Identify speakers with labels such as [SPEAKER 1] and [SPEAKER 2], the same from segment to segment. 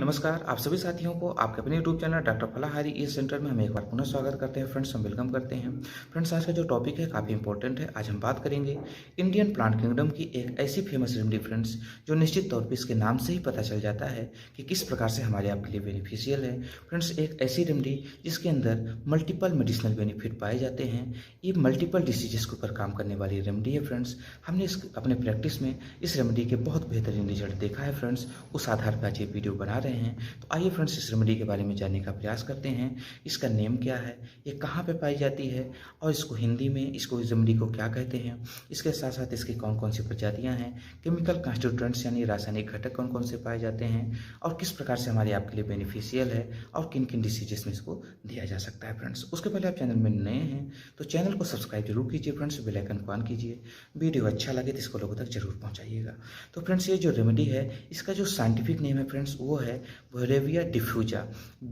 [SPEAKER 1] नमस्कार। आप सभी साथियों को आपके अपने यूट्यूब चैनल डॉक्टर फलाहारी ई सेंटर में हम एक बार पुनः स्वागत करते हैं फ्रेंड्स, हम वेलकम करते हैं फ्रेंड्स। आज का जो टॉपिक है काफ़ी इंपॉर्टेंट है। आज हम बात करेंगे इंडियन प्लांट किंगडम की एक ऐसी फेमस रेमेडी फ्रेंड्स जो निश्चित तौर पर इसके नाम से ही पता चल जाता है कि किस प्रकार से हमारे आपके लिए बेनिफिशियल है फ्रेंड्स। एक ऐसी रेमेडी जिसके अंदर मल्टीपल मेडिसिनल बेनिफिट पाए जाते हैं। ये मल्टीपल डिसीजेस के ऊपर काम करने वाली रेमेडी है फ्रेंड्स। हमने इस अपने प्रैक्टिस में इस रेमेडी के बहुत बेहतरीन रिजल्ट देखा है फ्रेंड्स। उस आधार पर आज ये वीडियो बना रहे हैं। तो आइए फ्रेंड्स इस रेमेडी के बारे में जानने का प्रयास करते हैं। इसका नेम क्या है, ये कहाँ पे पाई जाती है और इसको हिंदी में इसको इस रेमेडी को क्या कहते हैं। इसके साथ साथ इसकी कौन कौन सी प्रजातियाँ हैं, केमिकल कॉन्स्टिट्यूएंट्स यानी रासायनिक घटक कौन कौन से पाए जाते हैं और किस प्रकार से हमारे आपके लिए बेनिफिशियल है और किन किन डिसीजेस में इसको दिया जा सकता है फ्रेंड्स। उसके पहले आप चैनल में नए हैं तो चैनल को सब्सक्राइब जरूर कीजिए फ्रेंड्स, बेल आइकन को ऑन कीजिए। वीडियो अच्छा लगे तो इसको लोगों तक जरूर पहुँचाइएगा। तो फ्रेंड्स ये जो रेमेडी है इसका जो साइंटिफिक नेम है फ्रेंड्स वो है बोहेरेविया डिफ्यूजा,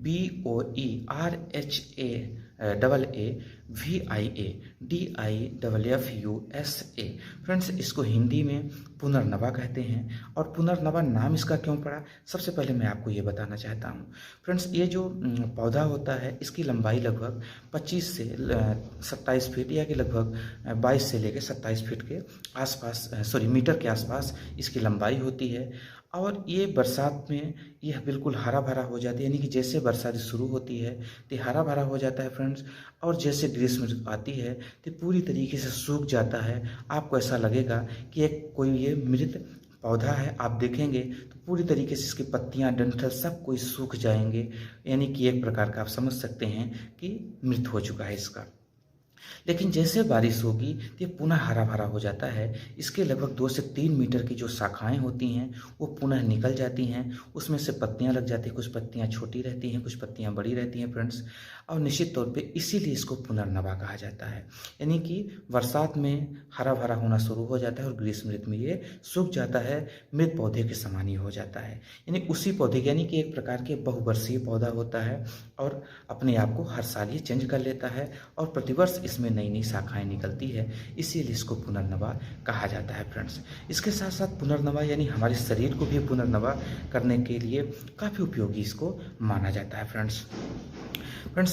[SPEAKER 1] BOERHAAAVIA फ्रेंड्स। इसको हिंदी में पुनर्नवा कहते हैं। और पुनर्नवा नाम इसका क्यों पड़ा, सबसे पहले मैं आपको ये बताना चाहता हूँ फ्रेंड्स। ये जो पौधा होता है इसकी लंबाई लगभग 25 से 27 फीट या कि लगभग 22 से लेकर 27 फीट के आसपास मीटर के आसपास इसकी लंबाई होती है। और ये बरसात में यह बिल्कुल हरा भरा हो जाती है, यानी कि जैसे बरसात शुरू होती है तो हरा भरा हो जाता है फ्रेंड्स। और जैसे ग्रीष्म आती है तो पूरी तरीके से सूख जाता है। आपको ऐसा लगेगा कि एक कोई ये मृत पौधा है। आप देखेंगे तो पूरी तरीके से इसकी पत्तियां, डंठल सब कोई सूख जाएंगे, यानी कि एक प्रकार का आप समझ सकते हैं कि मृत हो चुका है इसका। लेकिन जैसे बारिश होगी तो ये पुनः हरा भरा हो जाता है। इसके लगभग 2 से 3 मीटर की जो शाखाएं होती हैं वो पुनः निकल जाती हैं, उसमें से पत्तियां लग जाती हैं। कुछ पत्तियां छोटी रहती हैं, कुछ पत्तियां बड़ी रहती हैं फ्रेंड्स। और निश्चित तौर पे इसीलिए इसको पुनर्नवा कहा जाता है, यानी कि बरसात में हरा भरा होना शुरू हो जाता है और ग्रीष्म ऋतु में ये सूख जाता है, मृत पौधे के समान ही हो जाता है। यानी उसी पौधे यानी कि एक प्रकार के बहुवर्षीय पौधा होता है और अपने आप को हर साल ये चेंज कर लेता है और प्रतिवर्ष इसमें नई नई शाखाएं निकलती है, इसीलिए इसको पुनर्नवा कहा जाता है फ्रेंड्स। इसके साथ साथ पुनर्नवा यानी हमारे शरीर को भी पुनर्नवा करने के लिए काफ़ी उपयोगी इसको माना जाता है फ्रेंड्स।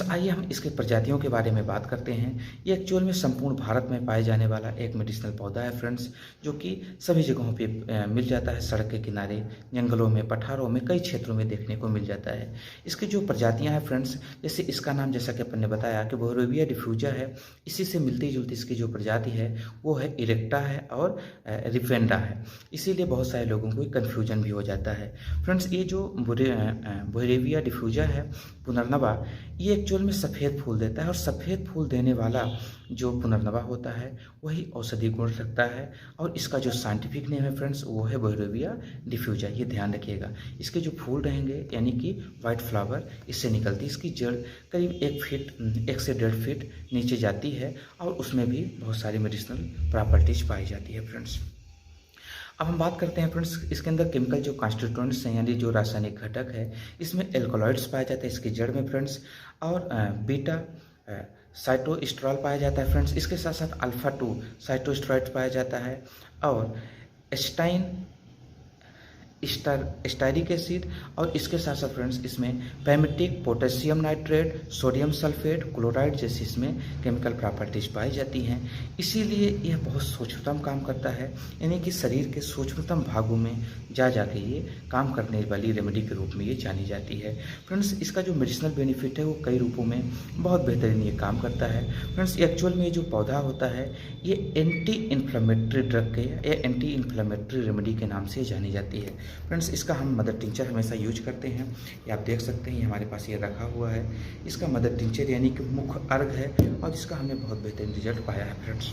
[SPEAKER 1] आइए हम इसके प्रजातियों के बारे में बात करते हैं। ये एक्चुअल में संपूर्ण भारत में पाए जाने वाला एक मेडिसिनल पौधा है फ्रेंड्स, जो कि सभी जगहों पे मिल जाता है। सड़क के किनारे, जंगलों में, पठारों में, कई क्षेत्रों में देखने को मिल जाता है। इसकी जो प्रजातियां हैं फ्रेंड्स, जैसे इसका नाम जैसा कि अपन ने बताया कि बोहेरेविया डिफ्यूजा है, इसी से मिलती जुलती इसकी जो प्रजाति है वो है इरेक्टा है और रिफेंडा है। इसीलिए बहुत सारे लोगों को कन्फ्यूजन भी हो जाता है फ्रेंड्स। ये जो बोहेरेविया डिफ्यूजा है पुनर्नवा, ये एक्चुअल में सफ़ेद फूल देता है और सफ़ेद फूल देने वाला जो पुनर्नवा होता है वही औषधि गुण रखता है। और इसका जो साइंटिफिक नेम है फ्रेंड्स वो है बोहेरेविया डिफ्यूजा। ये ध्यान रखिएगा। इसके जो फूल रहेंगे यानी कि वाइट फ्लावर इससे निकलती है। इसकी जड़ करीब 1 से 1.5 फीट नीचे जाती है और उसमें भी बहुत सारी मेडिसिनल प्रॉपर्टीज पाई जाती है फ्रेंड्स। अब हम बात करते हैं फ्रेंड्स, इसके अंदर केमिकल जो कॉन्स्टिट्यूएंट्स हैं यानी जो रासायनिक घटक है, इसमें एल्कोलॉइड्स पाया जाता है इसकी जड़ में फ्रेंड्स, और बीटा साइटोस्टेरॉल पाया जाता है फ्रेंड्स। इसके साथ साथ अल्फा 2 साइटोस्टेरॉइड पाया जाता है और स्टाइरिक एसिड। और इसके साथ साथ फ्रेंड्स इसमें पैमेटिक, potassium nitrate, sodium sulphate, chloride जैसी इसमें केमिकल प्रॉपर्टीज पाई जाती हैं। इसीलिए यह बहुत सूक्ष्मतम काम करता है, यानी कि शरीर के सूक्ष्मतम भागों में जाके ये काम करने वाली रेमेडी के रूप में ये जानी जाती है फ्रेंड्स। इसका जो मेडिसिनल बेनिफिट है वो कई रूपों में बहुत बेहतरीन ये काम करता है फ्रेंड्स। एक्चुअल में ये जो पौधा होता है ये एंटी इन्फ्लेमेटरी ड्रग के या एंटी इन्फ्लेमेटरी रेमेडी के नाम से जानी जाती है फ्रेंड्स। इसका हम मदर टिंचर हमेशा यूज करते हैं। ये आप देख सकते हैं, हमारे पास ये रखा हुआ है। इसका मदर टिंचर यानी कि मुख्य अर्घ है और इसका हमने बहुत बेहतरीन रिजल्ट पाया है फ्रेंड्स।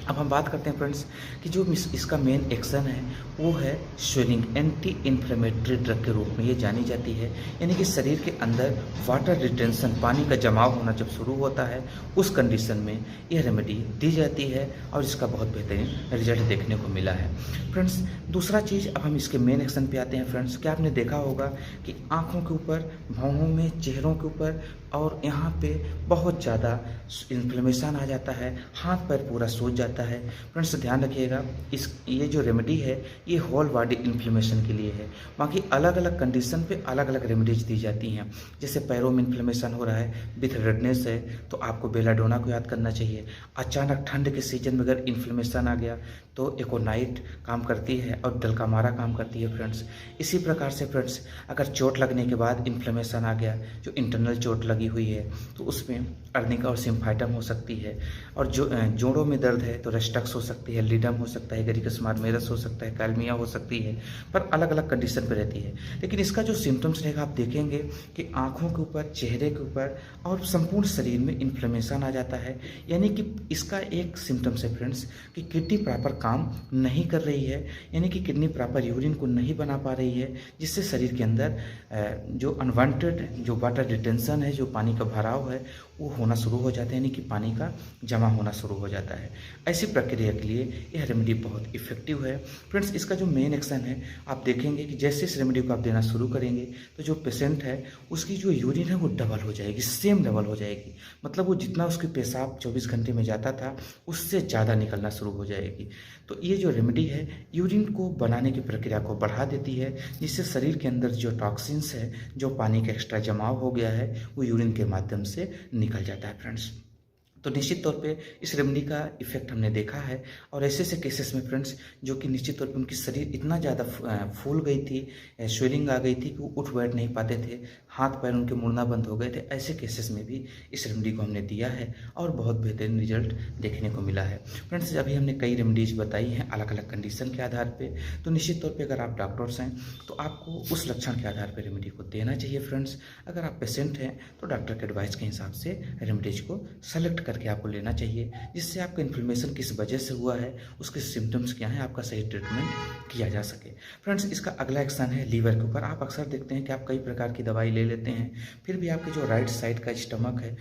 [SPEAKER 1] अब हम बात करते हैं फ्रेंड्स कि जो इसका मेन एक्शन है वो है स्वेलिंग। एंटी इन्फ्लेमेटरी ड्रग के रूप में ये जानी जाती है, यानी कि शरीर के अंदर वाटर रिटेंशन, पानी का जमाव होना जब शुरू होता है उस कंडीशन में यह रेमेडी दी जाती है और इसका बहुत बेहतरीन रिजल्ट देखने को मिला है फ्रेंड्स। दूसरा चीज़, अब हम इसके मेन एक्शन पे आते हैं फ्रेंड्स। क्या आपने देखा होगा कि आँखों के ऊपर, भौहों में, चेहरों के ऊपर और यहाँ पे बहुत ज़्यादा इन्फ्लेमेशन आ जाता है, हाथ पैर पूरा सूज जाता जाता है। फ्रेंड्स ध्यान रखिएगा, ये जो रेमेडी है ये होल बॉडी इन्फ्लेमेशन के लिए है। बाकी अलग अलग कंडीशन पे अलग अलग रेमेडीज दी जाती हैं। जैसे पैरों में इन्फ्लेमेशन हो रहा है, विथ रेडनेस है, तो आपको बेलाडोना को याद करना चाहिए। अचानक ठंड के सीजन में अगर इन्फ्लेमेशन आ गया तो एकोनाइट काम करती है और डलकामारा काम करती है फ्रेंड्स। इसी प्रकार से फ्रेंड्स अगर चोट लगने के बाद इन्फ्लेमेशन आ गया, जो इंटरनल चोट लगी हुई है, तो उसमें अर्निका और सिम्फाइटम हो सकती है। और जो जोड़ों में दर्द है तो रेस्टक्स हो सकती है, लीडम हो सकता है, गेरिकस मार्मेरस हो सकता है, कैल्मिया हो सकती है, पर अलग अलग कंडीशन पर रहती है। लेकिन इसका जो सिम्टम्स रहेगा आप देखेंगे कि आँखों के ऊपर, चेहरे के ऊपर और संपूर्ण शरीर में इन्फ्लेमेशन आ जाता है। यानी कि इसका एक सिम्टम्स है फ्रेंड्स कि किडनी प्रॉपर काम नहीं कर रही है, यानी कि किडनी प्रॉपर यूरिन को नहीं बना पा रही है, जिससे शरीर के अंदर जो अनवांटेड जो वाटर रिटेंशन है, जो पानी का भराव है, वो होना शुरू हो जाता है, यानी कि पानी का जमा होना शुरू हो जाता है। ऐसी प्रक्रिया के लिए यह रेमेडी बहुत इफेक्टिव है फ्रेंड्स। इसका जो मेन एक्शन है आप देखेंगे कि जैसे इस रेमेडी को आप देना शुरू करेंगे तो जो पेशेंट है उसकी जो यूरिन है वो डबल हो जाएगी, सेम डबल हो जाएगी। मतलब वो जितना उसकी पेशाब 24 घंटे में जाता था उससे ज़्यादा निकलना शुरू हो जाएगी। तो ये जो रेमेडी है यूरिन को बनाने की प्रक्रिया को बढ़ा देती है, जिससे शरीर के अंदर जो टॉक्सिन्स है, जो पानी का एक्स्ट्रा जमाव हो गया है, वो यूरिन के माध्यम से निकल जाता है फ्रेंड्स। तो निश्चित तौर पे इस रेमेडी का इफेक्ट हमने देखा है। और ऐसे ऐसे केसेस में फ्रेंड्स जो कि निश्चित तौर पे उनकी शरीर इतना ज़्यादा फूल गई थी, स्वेलिंग आ गई थी कि वो उठ बैठ नहीं पाते थे, हाथ पैर उनके मुड़ना बंद हो गए थे। ऐसे केसेस में भी इस रेमेडी को हमने दिया है और बहुत बेहतरीन रिजल्ट देखने को मिला है फ्रेंड्स। अभी हमने कई रेमेडीज बताई हैं अलग अलग कंडीशन के आधार पर। तो निश्चित तौर पर अगर आप डॉक्टर्स हैं तो आपको उस लक्षण के आधार पर रेमेडी को देना चाहिए फ्रेंड्स। अगर आप पेशेंट हैं तो डॉक्टर के एडवाइस के हिसाब से रेमेडीज को सेलेक्ट करके आपको लेना चाहिए, जिससे आपका इन्फ्लेमेशन किस वजह से हुआ है, उसके सिम्टम्स क्या हैं, आपका सही ट्रीटमेंट किया जा सके फ्रेंड्स। इसका अगला एक्शन है लीवर के ऊपर। आप अक्सर देखते हैं कि आप कई प्रकार की दवाई ले लेते हैं, फिर भी आपके जो राइट साइड का स्टमक है,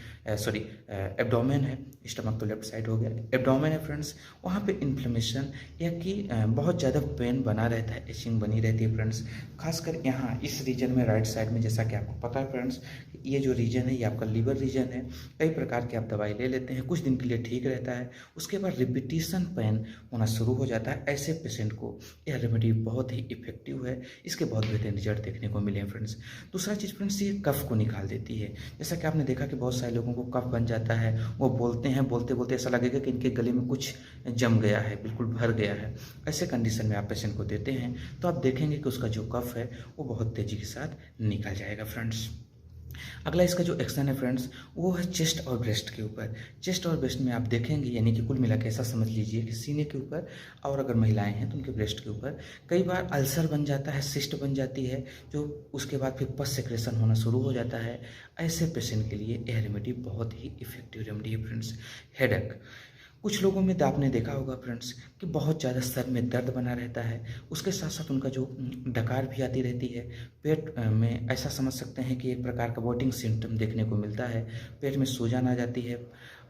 [SPEAKER 1] एब्डोमेन है, स्टमक तो लेफ्ट साइड हो गया, एब्डोमेन है फ्रेंड्स, वहाँ पे इन्फ्लेमेशन या कि बहुत ज़्यादा पेन बना रहता है, इचिंग बनी रहती है फ्रेंड्स। खासकर यहाँ इस रीजन में, राइट साइड में, जैसा कि आपको पता है फ्रेंड्स, ये जो रीजन है ये आपका लीवर रीजन है। कई प्रकार की आप दवाई ले लेते हैं, कुछ दिन के लिए ठीक रहता है, उसके बाद रिपीटिशन पेन होना शुरू हो जाता है। ऐसे पेशेंट को यह रेमेडी बहुत ही इफेक्टिव है, इसके बहुत बेहतरीन रिजल्ट देखने को मिले हैं फ्रेंड्स। दूसरा चीज़ फ्रेंड्स, ये कफ को निकाल देती है। जैसा कि आपने देखा कि बहुत सारे लोगों को कफ बन जाता है, वो बोलते हैं, बोलते बोलते ऐसा लगेगा कि इनके गले में कुछ जम गया है, बिल्कुल भर गया है। ऐसे कंडीशन में आप पेशेंट को देते हैं तो आप देखेंगे कि उसका जो कफ है वो बहुत तेज़ी के साथ निकल जाएगा फ्रेंड्स। अगला इसका जो एक्शन है फ्रेंड्स वो है चेस्ट और ब्रेस्ट के ऊपर। चेस्ट और ब्रेस्ट में आप देखेंगे, यानी कि कुल मिला के ऐसा समझ लीजिए कि सीने के ऊपर, और अगर महिलाएं हैं तो उनके ब्रेस्ट के ऊपर कई बार अल्सर बन जाता है, सिस्ट बन जाती है, जो उसके बाद फिर पस सेक्रेशन होना शुरू हो जाता है। ऐसे पेशेंट के लिए यह रेमेडी बहुत ही इफेक्टिव रेमेडी है फ्रेंड्स। हेडेक, कुछ लोगों में आपने देखा होगा फ्रेंड्स कि बहुत ज़्यादा सर में दर्द बना रहता है, उसके साथ साथ उनका जो डकार भी आती रहती है, पेट में ऐसा समझ सकते हैं कि एक प्रकार का वोटिंग सिम्टम देखने को मिलता है, पेट में सूजन आ जाती है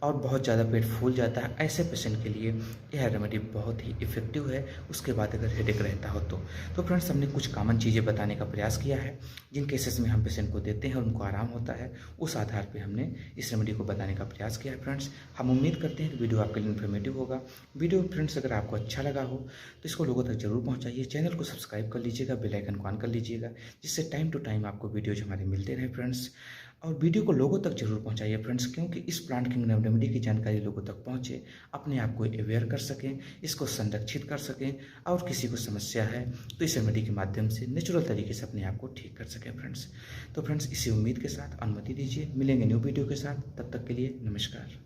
[SPEAKER 1] और बहुत ज़्यादा पेट फूल जाता है। ऐसे पेशेंट के लिए यह रेमेडी बहुत ही इफेक्टिव है, उसके बाद अगर हेडेक रहता हो तो फ्रेंड्स हमने कुछ कॉमन चीज़ें बताने का प्रयास किया है जिन केसेस में हम पेशेंट को देते हैं और उनको आराम होता है, उस आधार पर हमने इस रेमेडी को बताने का प्रयास किया है फ्रेंड्स। हम उम्मीद करते हैं कि वीडियो आपके लिए इन्फॉर्मेटिव होगा। वीडियो फ्रेंड्स अगर आपको अच्छा लगा हो तो इसको लोगों तक जरूर पहुंचाइए, चैनल को सब्सक्राइब कर लीजिएगा, बेल आइकन को ऑन कर लीजिएगा, जिससे टाइम टू टाइम आपको वीडियोज हमारे मिलते रहे फ्रेंड्स। और वीडियो को लोगों तक जरूर पहुंचाइए फ्रेंड्स, क्योंकि इस प्लांट किंगडम रेमेडी की जानकारी लोगों तक पहुंचे, अपने आप को अवेयर कर सकें, इसको संरक्षित कर सकें, और किसी को समस्या है तो इस रेमेडी के माध्यम से नेचुरल तरीके से अपने आप को ठीक कर सकें फ्रेंड्स। तो फ्रेंड्स इसी उम्मीद के साथ अनुमति दीजिए, मिलेंगे न्यू वीडियो के साथ, तब तक के लिए नमस्कार।